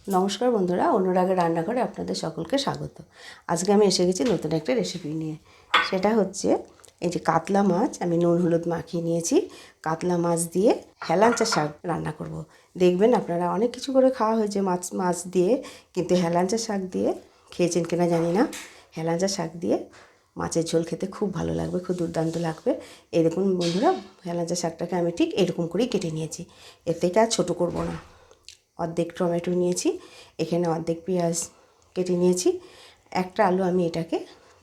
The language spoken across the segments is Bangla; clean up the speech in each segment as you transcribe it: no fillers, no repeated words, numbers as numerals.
নমস্কার বন্ধুরা, অনুরাগের রান্নাঘরে আপনাদের সকলকে স্বাগত। আজকে আমি এসে গেছি নতুন একটা রেসিপি নিয়ে। সেটা হচ্ছে এই যে কাতলা মাছ আমি নুন হলুদ মাখিয়ে নিয়েছি। কাতলা মাছ দিয়ে হেলাঞ্চা শাক রান্না করব। দেখবেন আপনারা অনেক কিছু করে খাওয়া হয়েছে মাছ দিয়ে, কিন্তু হেলাঞ্চা শাক দিয়ে খেয়েছেন কিনা জানি না। হেলাঞ্চা শাক দিয়ে মাছের ঝোল খেতে খুব ভালো লাগবে, খুব দুর্দান্ত লাগবে। এই দেখুন বন্ধুরা, হেলাঞ্চা শাকটাকে আমি ঠিক এরকম করেই কেটে নিয়েছি। এর থেকে আর ছোটো করবো না। অর্ধেক টমেটো নিয়েছি, এখানে অর্ধেক পেঁয়াজ কেটে নিয়েছি, একটা আলু আমি এটাকে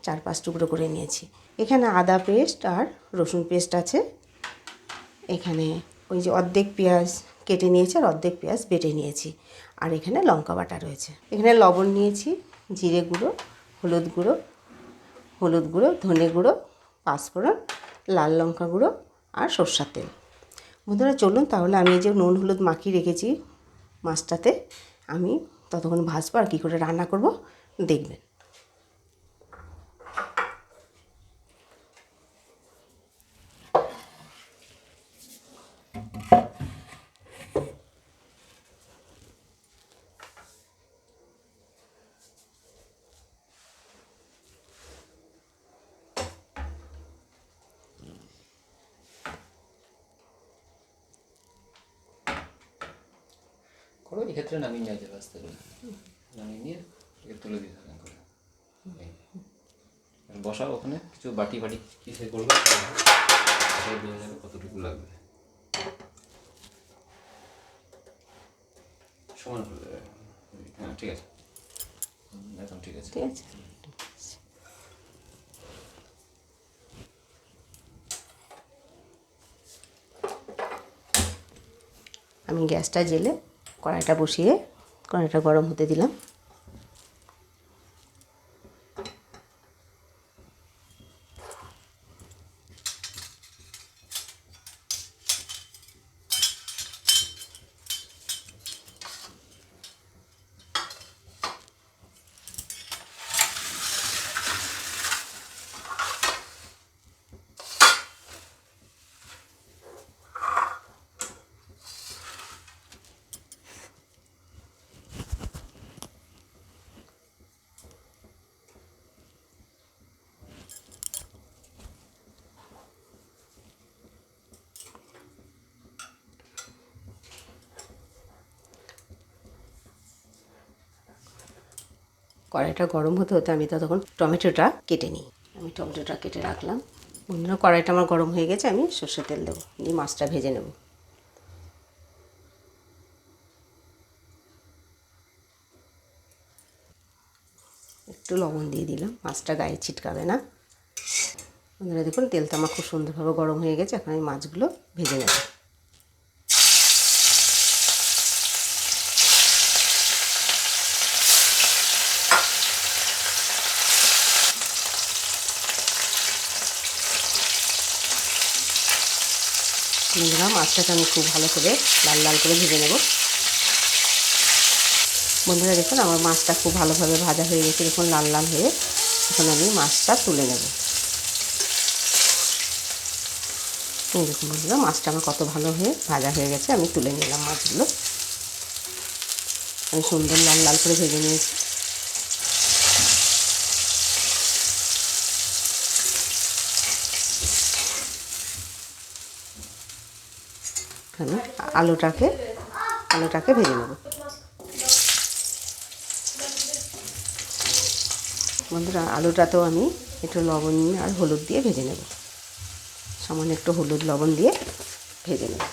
4-5 টুকরো করে নিয়েছি। এখানে আদা পেস্ট আর রসুন পেস্ট আছে। এখানে ওই যে অর্ধেক পেঁয়াজ কেটে নিয়েছি আর অর্ধেক পেঁয়াজ বেটে নিয়েছি। আর এখানে লঙ্কা বাটা রয়েছে। এখানে লবণ নিয়েছি, জিরে গুঁড়ো, হলুদ গুঁড়ো, ধনে গুঁড়ো, পাঁচফোড়ন, লাল লঙ্কা গুঁড়ো আর সরষের তেল। বন্ধুরা চলুন তাহলে আমি এই যে নুন হলুদ মাখিয়ে রেখেছি মাছটাতে, আমি ততক্ষণ ভাজবো আর কী করে রান্না করব দেখবেন। করো এক্ষেত্রে নামিয়ে নিয়ে যাবে আস্তে করে, নামিয়ে নিয়ে একে তুলে দিতে হবে করে বসাও। ওখানে কিছু বাটি কিসে করবে দিয়ে যাবে কতটুকু লাগবে, সমান করে দেবে। হ্যাঁ ঠিক আছে, এখন ঠিক আছে। ঠিক আছে, আমি গ্যাসটা জেলে কড়াইটা বসিয়ে কড়াইটা গরম হতে দিলাম। কড়াইটা গরম হতে হতে আমি ততক্ষণ টমেটোটা কেটে নিই। আমি টমেটোটা কেটে রাখলাম। বন্ধুরা কড়াইটা আমার গরম হয়ে গেছে, আমি সর্ষের তেল দেবো, দিয়ে মাছটা ভেজে নেব। একটু লবণ দিয়ে দিলাম, মাছটা গায়ে ছিটকাবে না। বন্ধুরা দেখুন তেলটা আমার খুব সুন্দরভাবে গরম হয়ে গেছে, এখন আমি মাছগুলো ভেজে নেব। বন্ধুরা মাছটাকে আমি খুব ভালো করে লাল লাল করে ভেজে নেব। বন্ধুরা দেখুন আমার মাছটা খুব ভালোভাবে ভাজা হয়ে গেছে, দেখুন লাল লাল হয়ে। এখন আমি মাছটা তুলে নেব। এই দেখুন বন্ধুরা মাছটা আমার কত ভালো হয়ে ভাজা হয়ে গেছে, আমি তুলে নিলাম মাছগুলো। আমি সুন্দর লাল লাল করে ভেজে নিয়েছি। আমি আলুটাকে ভেজে নেব। বন্ধুরা আলুটাতেও আমি একটু লবণ আর হলুদ দিয়ে ভেজে নেব, সামান্য একটু হলুদ লবণ দিয়ে ভেজে নেব।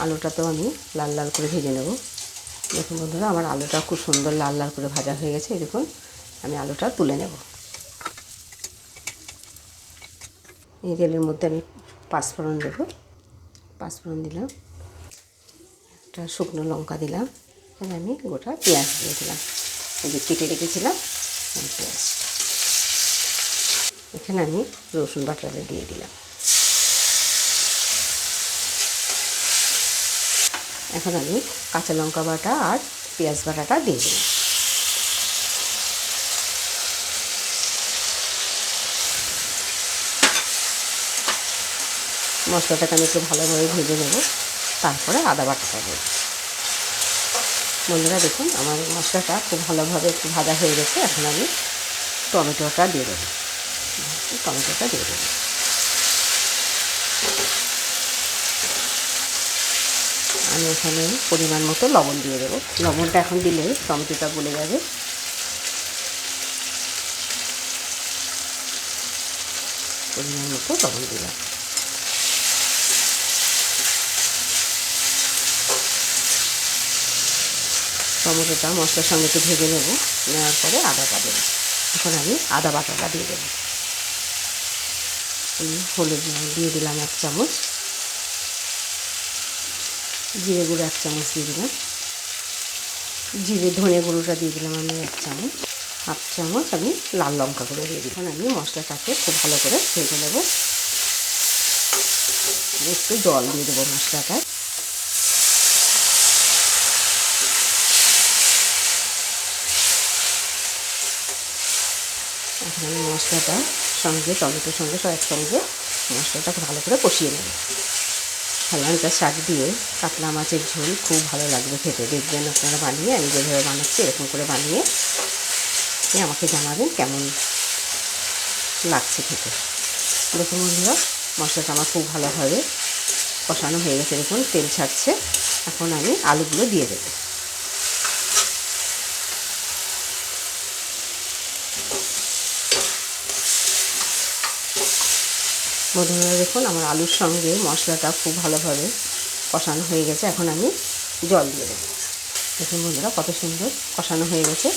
আলুটাতেও আমি লাল লাল করে ভেজে নেব। দেখুন বন্ধুরা আমার আলুটা খুব সুন্দর লাল লাল করে ভাজা হয়ে গেছে। এই দেখুন আমি আলুটা তুলে নেব। এই তেলের মধ্যে আমি পাঁচফোড়ন দেবো, পাঁচফোড়ন দিলাম, একটা শুকনো লঙ্কা দিলাম, এখানে আমি গোটা পেঁয়াজ দিয়ে দিলাম, এই যে কেটে রেখেছিলাম পেঁয়াজ। এখানে আমি রসুন বাটাটা দিয়ে দিলাম। এখন আমি কাঁচা লঙ্কা বাটা আর পেঁয়াজ বাটাটা দিয়ে দিলাম। মশলাটাকে আমি একটু ভালোভাবে ভেজে নেব। তারপরে আদা বাটাটা দেবো। বন্ধুরা দেখুন আমার মশলাটা খুব ভালোভাবে একটু ভাজা হয়ে গেছে। এখন আমি টমেটোটা দিয়ে দেবো। টমেটোটা দিয়ে দেবো। আমি এখানে পরিমাণ মতো লবণ দিয়ে দেবো। লবণটা এখন দিলে টমেটোটা গলে যাবে। পরিমাণ মতো লবণ দিলাম। টমেটোটা মশলার সঙ্গে একটু ভেজে নেব। নেওয়ার পরে আদাটা দেবো। এখন আমি আদা বাটাটা দিয়ে দেবো। হলুদ দিয়ে দিলাম 1 চামচ, জিরে গুঁড়ো 1 চামচ দিয়ে দিলাম, জিরে ধনে গুঁড়োটা দিয়ে দিলাম আমি 1 চামচ, 1/2 চামচ আমি লাল লঙ্কা গুঁড়ো দিয়ে দিলাম। আমি মশলাটাকে খুব ভালো করে ভেজে নেব। একটু জল দিয়ে দেবো মশলাটায়। এখন আমি মশলাটার সঙ্গে টমেটোর সঙ্গে সব একসঙ্গে মশলাটাকে ভালো করে কষিয়ে নেব। হেলাঞ্চা শাক দিয়ে কাতলা মাছের ঝোল খুব ভালো লাগবে খেতে। দেখবেন আপনারা বানিয়ে, আমি যেভাবে বানাচ্ছি এরকম করে বানিয়ে আমাকে জানাবেন কেমন লাগছে খেতে। দেখুন বন্ধুরা মশলাটা আমার খুব ভালোভাবে কষানো হয়ে গেছে। দেখুন তেল ছাড়ছে। এখন আমি আলুগুলো দিয়ে দেবো। বন্ধুরা দেখুন আমার আলুর সঙ্গে মশলাটা খুব ভালোভাবে কষানো হয়ে গেছে। এখন আমি জল দিয়ে দেবো। দেখুন বন্ধুরা কত সুন্দর কষানো হয়ে গেছে।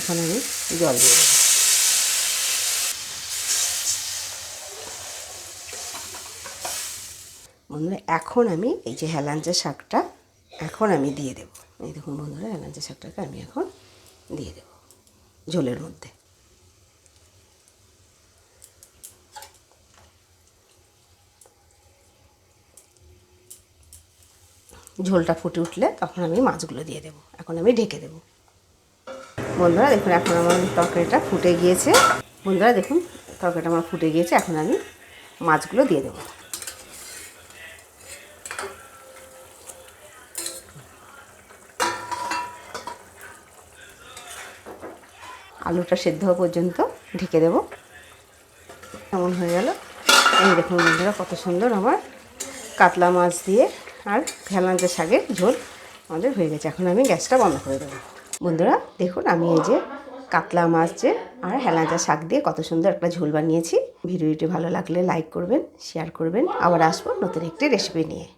এখন আমি জল দিয়ে দেবো। বন্ধুরা এখন আমি এই যে হেলাঞ্চা শাকটা এখন আমি দিয়ে দেবো। এই দেখুন বন্ধুরা হেলাঞ্চা শাকটাকে আমি এখন দিয়ে দেবো ঝোলের মধ্যে। ঝোলটা ফুটে উঠলে তখন আমি মাছগুলো দিয়ে দেবো। এখন আমি ঢেকে দেবো। বন্ধুরা দেখুন এখন আমার তরকারিটা ফুটে গিয়েছে। বন্ধুরা দেখুন তরকারিটা আমার ফুটে গিয়েছে। এখন আমি মাছগুলো দিয়ে দেবো। আলুটা সেদ্ধ হওয়া পর্যন্ত ঢেকে দেবো। এমন হয়ে গেল। এই দেখুন বন্ধুরা কত সুন্দর আমার কাতলা মাছ দিয়ে আর হেলাঞ্চা শাকের ঝোল আমাদের হয়ে গেছে। এখন আমি গ্যাসটা বন্ধ করে দেবো। বন্ধুরা দেখুন আমি এই যে কাতলা মাছ আর হেলাঞ্চা শাক দিয়ে কত সুন্দর একটা ঝোল বানিয়েছি। ভিডিওটি ভালো লাগলে লাইক করবেন, শেয়ার করবেন। আবার আসবো নতুন একটি রেসিপি নিয়ে।